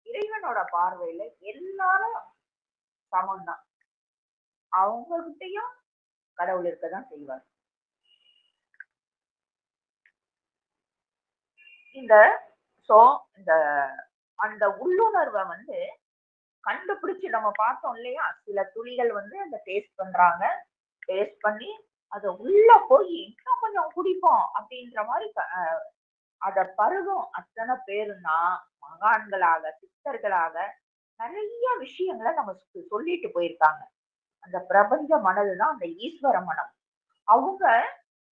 இறைவனோட பார்வையில எல்லாரும் சமம் தான். அவங்க கிட்டயும் கடவுள் இருக்கதான் செய்வார். இந்த சோ இந்த அந்த உள்ளுணர்வ வந்து கண்டுபிடிச்சு நம்ம பார்த்தோம் இல்லையா? சில துளிகள் வந்து அந்த டேஸ்ட் பண்றாங்க. டேஸ்ட் பண்ணி அத உள்ள போய் இன்னும் கொஞ்சம் குடிப்போம் அப்படின்ற மாரி அத பருகும் அத்தன பேரும் தான் மகான்களாக, சித்தர்களாக நெறைய விஷயங்கள நம்ம சொல்லிட்டு போயிருக்காங்க. அந்த பிரபஞ்ச மனது தான் அந்த ஈஸ்வர மனம். அவங்க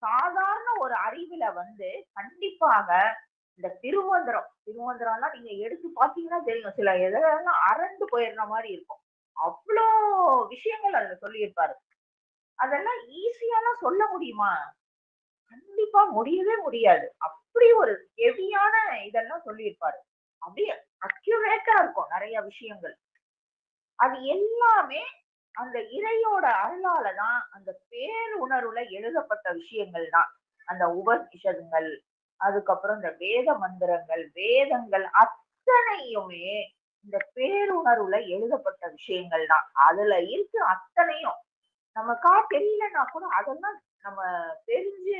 சாதாரண ஒரு அறிவுல வந்து கண்டிப்பாக இந்த திருமந்திரம்லாம் நீங்க எடுத்து பார்த்தீங்கன்னா தெரியும். சில இதெல்லாம் அரண்டு போயிடுற மாரி இருக்கும். அவ்ளோ விஷயங்கள் அதுல சொல்லியிருப்பாரு. அதெல்லாம் ஈஸியாலாம் சொல்ல முடியுமா? கண்டிப்பா முடியவே முடியாது. அப்படி ஒரு ஹெவியான இதெல்லாம் சொல்லியிருப்பாரு. அப்படியே அக்யூரேட்டா இருக்கும் நெறைய விஷயங்கள். அது எல்லாமே அந்த இறையோட அருளால தான் அந்த பேருணர்வுல எழுதப்பட்ட விஷயங்கள் தான். அந்த உபநிஷதங்கள், அதுக்கப்புறம் இந்த வேத மந்திரங்கள், வேதங்கள் அத்தனையுமே இந்த பேருணர்வுல எழுதப்பட்ட விஷயங்கள் தான். அதுல இருக்கிற அத்தனையும் நமக்கா தெரியலன்னா கூட அதெல்லாம் நம்ம தெரிஞ்சு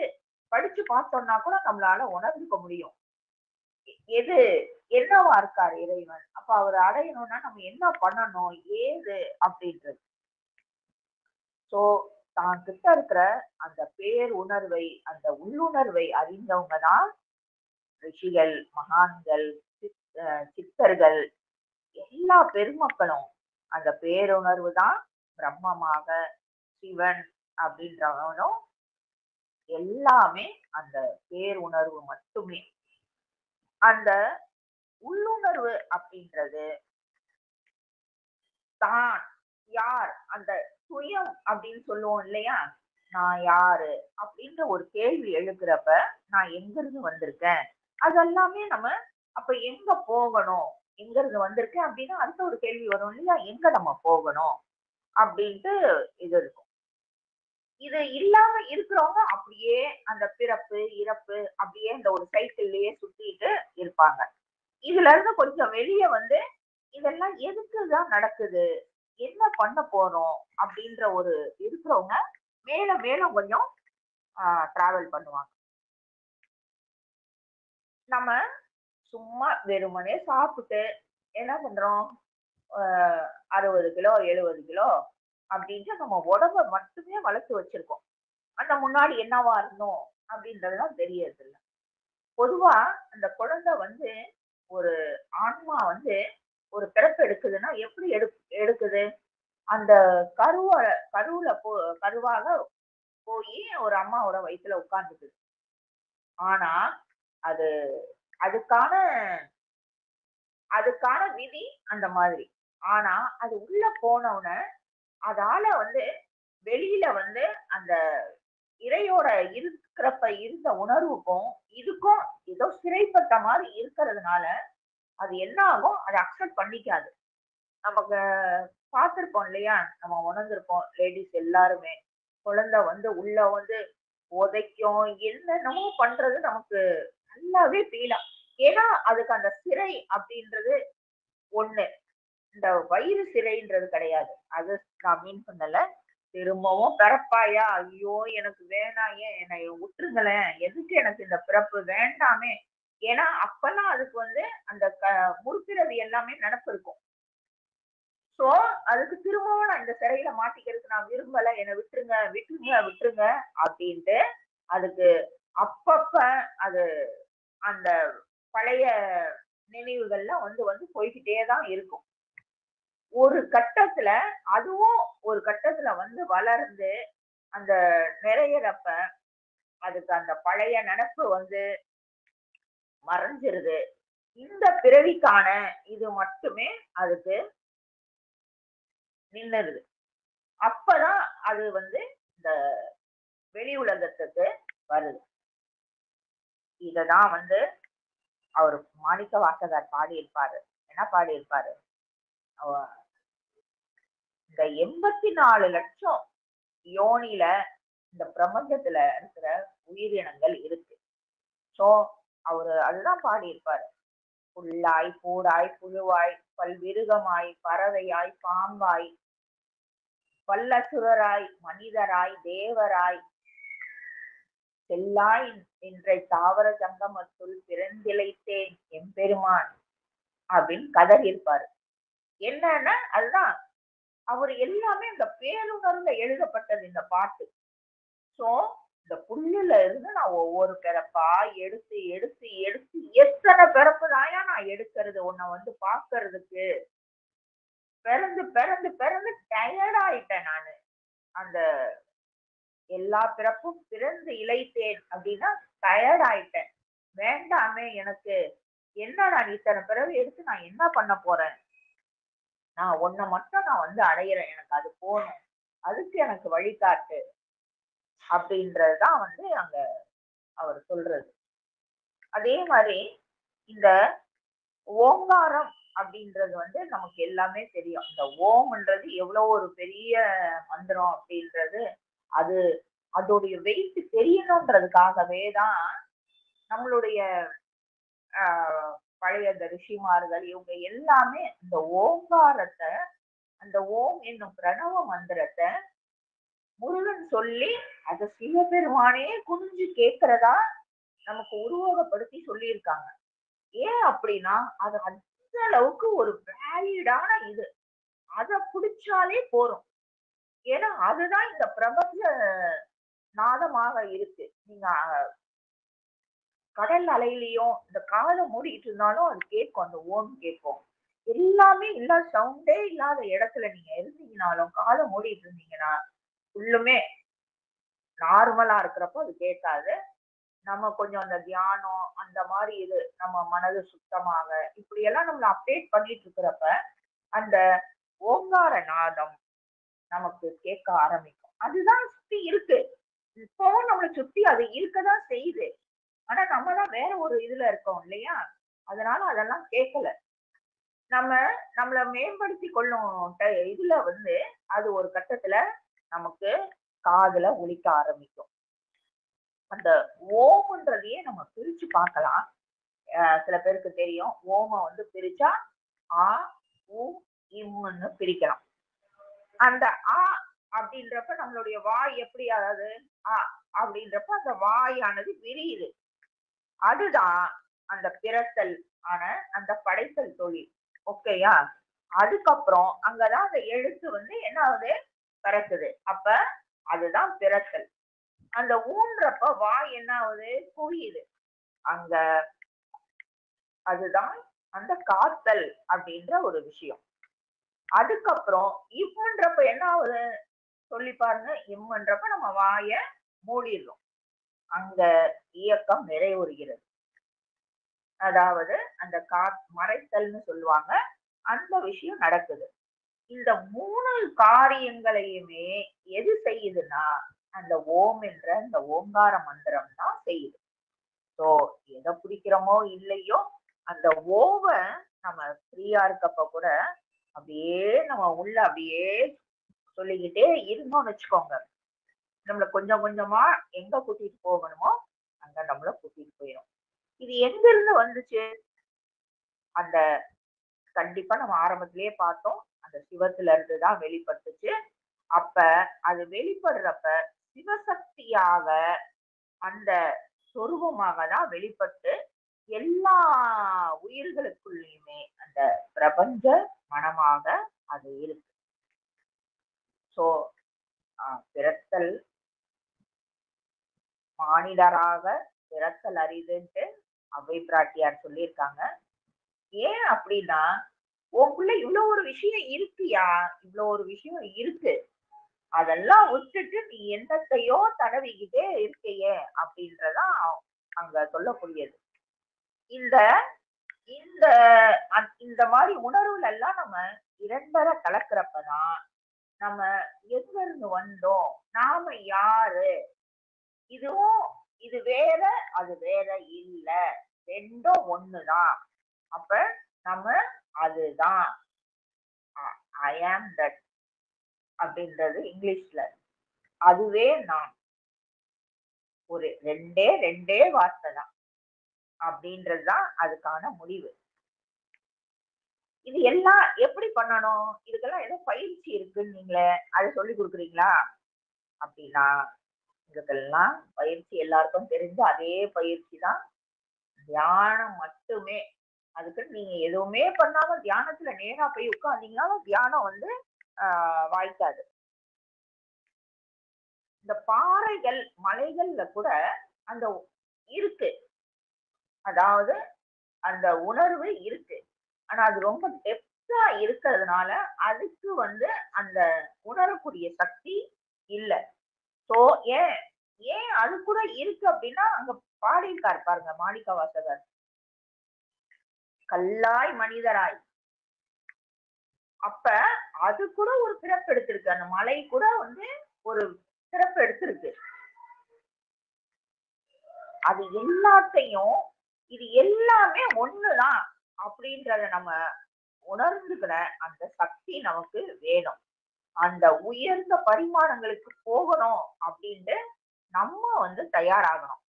படிச்சு பார்த்தோம்னா கூட நம்மளால உணர்ந்துக்க முடியும். எது என்னவா இருக்காரு இறைவன்? அப்ப அவர அடையணும்னா நம்ம என்ன பண்ணணும்? ஏது அப்படின்றது. சோ தான் கிட்ட இருக்கிற அந்த பேருணர்வை, அந்த உள்ளுணர்வை அறிந்தவங்க தான் ரிஷிகள், மகான்கள், சித்தர்கள் எல்லா பெருமக்களும் அந்த பேருணர்வு தான் பிரம்மமாக, சிவன் அப்படின்றவனும் எல்லாமே அந்த பேருணர்வு மட்டுமே. அந்த உள்ளுணர்வு அப்படின்றது தான் யார் அந்த சுயம் அப்படின்னு சொல்லுவோம் இல்லையா? நான் யாரு அப்படின்ற ஒரு கேள்வி எழுப்புறப்ப நான் எங்கிருந்து வந்திருக்கேன்? அதெல்லாமே நம்ம அப்ப எங்க போகணும்? எங்கிருந்து வந்திருக்கேன் அப்படின்னா அடுத்த ஒரு கேள்வி வரும் இல்லையா? எங்க நம்ம போகணும்? அப்படின்ட்டு இது இருக்கும். இது இல்லாம இருக்கிறவங்க அப்படியே அந்த பிறப்பு, இறப்பு அப்படியே இந்த ஒரு சைக்கிள்லயே சுத்திட்டு இருப்பாங்க. இதுல இருந்து கொஞ்சம் வெளிய வந்து இதெல்லாம் எதுக்கு தான் நடக்குது? என்ன பண்ண போறோம்? அப்படின்ற ஒரு இருக்கிறவங்க மேல மேல கொஞ்சம் டிராவல் பண்ணுவாங்க. நம்ம சும்மா வெறுமனே சாப்பிட்டு என்ன பண்றோம்? அ 60 கிலோ, 70 கிலோ அப்படின்ட்டு நம்ம உடம்ப மட்டுமே வளர்த்து வச்சிருக்கோம். ஆனா முன்னாடி என்னவா இருந்தோம்? அப்படின்றதெல்லாம் தெரியறதில்ல. பொதுவா அந்த குழந்தை வந்து ஒரு ஆன்மா வந்து ஒரு பிறப்பு எடுக்குதுன்னா எப்படி எடுக்குது? அந்த கருவ கருவுல கருவாக போயி ஒரு அம்மாவோட வயித்துல உட்கார்ந்துக்குது. ஆனா, அது அதுக்கான அதுக்கான விதி அந்த மாதிரி. ஆனா, அது உள்ள போனவுன, அதால வந்து வெளியில வந்து அந்த இறையோட இருக்கிறப்ப இருந்த உணர்வுக்கும், இதுக்கும் ஏதோ சிறைப்பட்ட மாரி இருக்கிறதுனால, அது என்ன ஆகும்? அத அக்செப்ட் பண்ணிக்காது. நமக்கு பார்த்திருப்போம் இல்லையா? நம்ம உணர்ந்திருப்போம் லேடீஸ் எல்லாருமே. குழந்தை வந்து உள்ள வந்து உதைக்கும், என்னென்னமோ பண்றது நமக்கு நல்லாவே ஃபீல் ஏன்னா, அதுக்கு அந்த சிறை அப்படின்றது ஒண்ணு. இந்த வயிறு சிறைன்றது கிடையாது. அது நான் மீன் பண்ணல. திரும்பவும் பிறப்பாயா? ஐயோ! எனக்கு வேணாம். ஏன் என்னைய விட்டுருங்களேன். எதுக்கு எனக்கு இந்த பிறப்பு வேண்டாமே. ஏன்னா, அப்பல்லாம் அதுக்கு வந்து அந்த முற்பிறவி எல்லாமே நெனப்பு இருக்கும். சோ, அதுக்கு திரும்பவும் நான் இந்த சிறையில மாட்டிக்கிறதுக்கு நான் விரும்பல. என்ன விட்டுருங்க, விட்டுருங்க, விட்டுருங்க அப்டின்ட்டு அதுக்கு அப்பப்ப அது அந்த பழைய நினைவுகள்லாம் வந்து வந்து போய்க்கிட்டே தான் இருக்கும். ஒரு கட்டத்துல அதுவும் ஒரு கட்டத்துல வந்து வளர்ந்து அந்த நிறையறப்ப அதுக்கு அந்த பழைய நெனப்பு வந்து மறைஞ்சிருது. இந்த பிறவிக்கான இது மட்டுமே அதுக்கு நின்னுருது. அப்பதான் அது வந்து இந்த வெளி உலகத்துக்கு வருது. இததான் வந்து அவரு மாணிக்க வாசகர் பாடியிருப்பாரு. என்ன பாடியிருப்பாரு? அவ இந்த 84,00,000 யோனியில இந்த பிரபஞ்சத்துல இருக்கிற உயிரினங்கள் இருக்கு. சோ, அவரு அதுதான் பாடியிருப்பாரு. புல்லாய், பூடாய், புழுவாய், பல்விருகமாய், பறவையாய், பாம்பாய், வல்லசுரராய், மனிதராய், தேவராய், செல்லாய் நின்ற தாவர ஜங்கமத்துள் பிறந்திழைத்தேன் எம்பெருமான் அப்படின்னு கதறியிருப்பாரு. என்னன்னா அதுதான் அவர் எல்லாமே இந்த பேருணர்வுல எழுதப்பட்டது இந்த பாட்டு. சோ இந்த புல்லுல இருந்து நான் ஒவ்வொரு பிறப்பா எடுத்து எடுத்து எடுத்து எத்தனை பிறப்பு தாயா நான் எடுக்கிறது உன்னை வந்து பாக்குறதுக்கு. பிறந்து பிறந்து பிறந்து டயர்ட் ஆயிட்டேன் நானு. அந்த எல்லா பிறப்பும் பிறந்து இளைத்தேன் அப்படின்னா டயர்ட் ஆயிட்டேன். வேண்டாமே எனக்கு. என்ன நான் இத்தனை பிறவி எடுத்து நான் என்ன பண்ண போறேன்? நான் உன்னை மட்டும் நான் வந்து அடையிறேன். எனக்கு அது போகணும். அதுக்கு எனக்கு வழிகாட்டு அப்படின்றதுதான் வந்து அங்க அவர் சொல்றது. அதே மாதிரி இந்த ஓங்காரம் அப்படின்றது வந்து நமக்கு எல்லாமே தெரியும். இந்த ஓம்ன்றது எவ்வளவு ஒரு பெரிய மந்திரம் அப்படின்றது அது அதோடைய வெயிட் தெரியணுன்றதுக்காகவே தான் நம்மளுடைய பழைய இந்த ரிஷிமார்கள் இவங்க எல்லாமே இந்த ஓங்காரத்தை, அந்த ஓம் என்னும் பிரணவ மந்திரத்தை முருகன் சொல்லி அதை சிவபெருமானே குனிஞ்சு கேட்கிறதா நமக்கு உருவகப்படுத்தி சொல்லியிருக்காங்க. ஏன் அப்படின்னா அது அந்த அளவுக்கு ஒரு வேலிடான இது. அதை பிடிச்சாலே போறோம். ஏன்னா அதுதான் இந்த பிரபஞ்ச நாதமாக இருக்கு. நீங்க கடல் அலையிலையும் இந்த காதை மூடிட்டு இருந்தாலும் அது கேட்கும். அந்த ஓம் கேட்கும். எல்லாமே இல்லாத சவுண்டே இல்லாத இடத்துல நீங்க இருந்தீங்கனாலும் காதை மூடிட்டு இருந்தீங்கன்னா ஃபுல்லுமே நார்மலா இருக்கிறப்போ அது கேட்காது. நம்ம கொஞ்சம் அந்த தியானம் அந்த மாதிரி இது நம்ம மனது சுத்தமாக இப்படி எல்லாம் நம்மள அப்டேட் பண்ணிட்டு இருக்கிறப்ப அந்த ஓங்கார நாதம் நமக்கு கேட்க ஆரம்பிக்கும். அதுதான் சுத்தி இருக்கு. இப்பவும் நம்மளை சுத்தி அது இருக்கதான் செய்யுது. ஆனா நம்ம தான் வேற ஒரு இதுல இருக்கோம் இல்லையா? அதனால அதெல்லாம் கேட்கல. நம்ம நம்மள மேம்படுத்தி கொள்ளும் இதுல வந்து அது ஒரு கட்டத்துல நமக்கு காதுல ஒலிக்க ஆரம்பிக்கும். அந்த ஓம்ன்றதையே நம்ம பிரிச்சு பார்க்கலாம். சில பேருக்கு தெரியும் ஓம வந்து பிரிச்சா ஆ உ இம்முன்னு பிரிக்கலாம். அந்த ஆ அப்படின்றப்ப நம்மளுடைய வாய் எப்படி, அதாவது ஆ அப்படின்றப்ப அந்த வாயானது விரியுது. அதுதான் அந்த பிறத்தல் ஆன அந்த படைத்தல் தொழில். ஓகேயா? அதுக்கப்புறம் அங்கதான் அந்த எழுத்து வந்து என்ன ஆகுது, பிறக்குது. அப்ப அதுதான் பிறத்தல். அந்த ஊன்றப்ப வாய் என்ன ஆகுது, குவியுது. அங்க அதுதான் அந்த காத்தல் அப்படின்ற ஒரு விஷயம். அதுக்கப்புறம் இம்முன்றப்ப என்ன ஆகுது சொல்லி பாருங்க. இம்முன்றப்ப நம்ம வாய மூடிடுறோம். அங்க இயக்கம் நிறைவுறுகிறது. அதாவது அந்த மறைத்தல்னு சொல்லுவாங்க. அந்த விஷயம் நடக்குது. இந்த 3 காரியங்களையுமே எது செய்யுதுன்னா அந்த ஓம் என்ற அந்த ஓங்கார மந்திரம் தான் செய்யுது. சோ எதை பிடிக்கிறோமோ இல்லையோ அந்த ஓவ நம்ம ஃப்ரீயா இருக்கப்ப கூட அப்படியே நம்ம உள்ள அப்படியே சொல்லிக்கிட்டே இருந்தோம்னு வச்சுக்கோங்க. நம்மள கொஞ்சம் கொஞ்சமா எங்க கூட்டிட்டு போகணுமோ அங்க நம்மள கூட்டிட்டு போயிடும். இது எங்க இருந்து வந்துச்சு? அந்த கண்டிப்பா நம்ம ஆரம்பத்திலேயே பார்த்தோம். அந்த சிவத்துல இருந்து தான் வெளிப்பட்டுச்சு. அப்ப அது வெளிப்படுறப்ப சிவசக்தியாக அந்த சொரூபமாக தான் வெளிப்பட்டு எல்லா உயிர்களுக்குள்ளயுமே அந்த பிரபஞ்ச மனமாக அது இருக்கு. சோ பிறத்தல் மானிடராக பிறத்தல் அரிதுன்ட்டு அவை பிராட்டியார் சொல்லியிருக்காங்க. ஏன் அப்படின்னா உங்களுக்குள்ள இவ்வளவு ஒரு விஷயம் இருக்குயா, இவ்வளவு ஒரு விஷயம் இருக்கு. அதெல்லாம் விட்டுட்டு நீ என்னத்தையோ தடவிக்கிட்டே இருக்கையே அப்படின்றதான் அங்க சொல்லக்கூடியது. இந்த இந்த இந்த மாதிரி உணர்வுல எல்லாம் நம்ம இரண்டரை கலக்கிறப்பதான் நம்ம எங்க இருந்து வந்தோம், நாம யாரு, இதுவும் இது வேற அது வேற இல்ல, ரெண்டும் ஒண்ணுதான். அப்ப நம்ம அதுதான் ஐ ஆம் தட் அப்படின்றது இங்கிலீஷ்ல. அதுவே நான். ஒரு ரெண்டே ரெண்டே வார்த்தை தான் அப்படின்றதுதான் அதுக்கான முடிவு. இது எல்லாம் எப்படி பண்ணணும்? இதுக்கெல்லாம் ஏதோ பயிற்சி இருக்குன்னு நீங்களே அதை சொல்லி கொடுக்குறீங்களா அப்படின்னா இதுக்கெல்லாம் பயிற்சி எல்லாருக்கும் தெரிஞ்ச அதே பயிற்சி தான் தியானம் மட்டுமே. அதுக்கு நீங்க எதுவுமே பண்ணாம தியானத்துல நேரா போய் உட்கார்ந்தீங்கன்னா தியானம் வந்து வாய்க்காது. இந்த பாறைகள் மலைகள்ல கூட அந்த இருக்கு, அதாவது அந்த உணர்வு இருக்கு. ஆனா அது ரொம்ப டெப்தா இருக்கிறதுனால அதுக்கு வந்து அந்த உணரக்கூடிய சக்தி இல்ல. சோ ஏன் ஏன் அது கூட இருக்கு அப்படின்னா அங்க பாடியிருக்காரு பாருங்க மாணிக்க வாசகர், கல்லாய் மனிதராய். அப்ப அது கூட ஒரு பிறப்பு எடுத்திருக்கு, அந்த மலை கூட வந்து ஒரு பிறப்பு எடுத்திருக்கு. அது எல்லாத்தையும் இது எல்லாமே ஒண்ணுதான் அப்படின்றத நம்ம உணர்ந்துக்கிற அந்த சக்தி நமக்கு வேணும். அந்த உயர்ந்த பரிமாணங்களுக்கு போகணும் அப்படின்ட்டு நம்ம வந்து தயாராகணும்.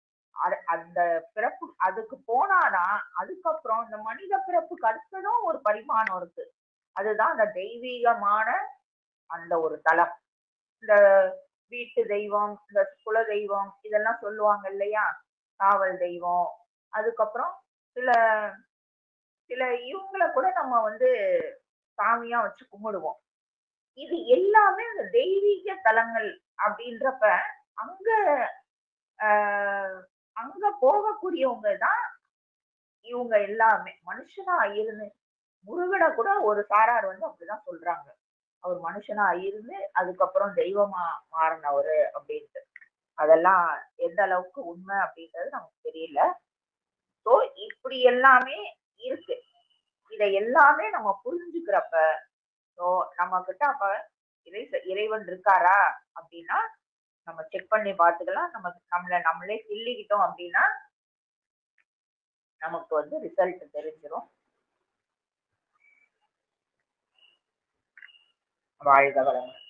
அந்த பிறப்பு அதுக்கு போனாதான் அதுக்கப்புறம் இந்த மனித பிறப்புக்கு அடுத்ததும் ஒரு பரிமாணம் இருக்கு. அதுதான் அந்த தெய்வீகமான அந்த ஒரு தலம். இந்த வீட்டு தெய்வம், இந்த குல தெய்வம் இதெல்லாம் சொல்லுவாங்க இல்லையா, காவல் தெய்வம். அதுக்கப்புறம் சில சில இவங்கள கூட நம்ம வந்து சாமியா வச்சு கும்பிடுவோம். இது எல்லாமே அந்த தெய்வீக தலங்கள் அப்படின்றப்ப அங்க அங்க போகக்கூடியவங்க தான் இவங்க எல்லாமே. மனுஷனா இருந்து முருகனை கூட ஒரு சாரார் வந்து அப்படிதான் சொல்றாங்க, அவர் மனுஷனா இருந்து அதுக்கப்புறம் தெய்வமா மாறினவரு அப்படின்ட்டு. அதெல்லாம் எந்த அளவுக்கு உண்மை அப்படின்றது நமக்கு தெரியல. சோ இப்படி எல்லாமே இருக்கு. இதை எல்லாமே நம்ம புரிஞ்சுக்கிறப்ப சோ நம்ம கிட்ட அப்ப இறைவன் இருக்காரா அப்படின்னா நம்ம செக் பண்ணி பார்த்துக்கலாம். நம்மளே கிள்ளிக்கிட்டோம் அப்படின்னா நமக்கு வந்து ரிசல்ட் தெரிஞ்சிடும். வாழ்க வளமுடன்.